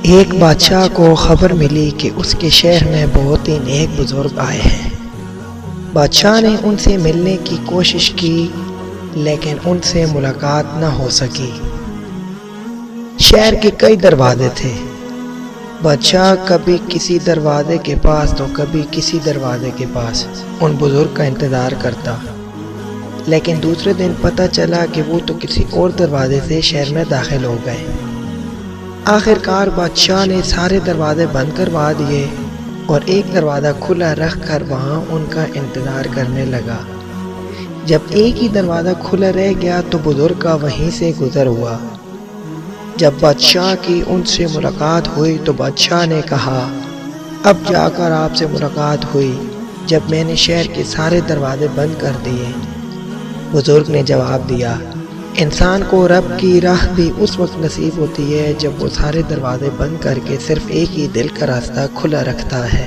ایک بادشاہ کو خبر ملی کہ اس کے شہر میں بہت ہی نیک بزرگ آئے ہیں۔ بادشاہ نے ان سے ملنے کی کوشش کی لیکن ان سے ملاقات نہ ہو سکی۔ شہر کے کئی دروازے تھے۔ بادشاہ کبھی کسی دروازے کے پاس تو کبھی کسی دروازے کے پاس ان بزرگ کا انتظار کرتا، لیکن دوسرے دن پتہ چلا کہ وہ تو کسی اور دروازے سے شہر میں داخل ہو گئے۔ آخرکار بادشاہ نے سارے دروازے بند کروا دیے اور ایک دروازہ کھلا رکھ کر وہاں ان کا انتظار کرنے لگا۔ جب ایک ہی دروازہ کھلا رہ گیا تو بزرگ کا وہیں سے گزر ہوا۔ جب بادشاہ کی ان سے ملاقات ہوئی تو بادشاہ نے کہا، اب جا کر آپ سے ملاقات ہوئی جب میں نے شہر کے سارے دروازے بند کر دیے۔ بزرگ نے جواب دیا، انسان کو رب کی راہ بھی اس وقت نصیب ہوتی ہے جب وہ سارے دروازے بند کر کے صرف ایک ہی دل کا راستہ کھلا رکھتا ہے۔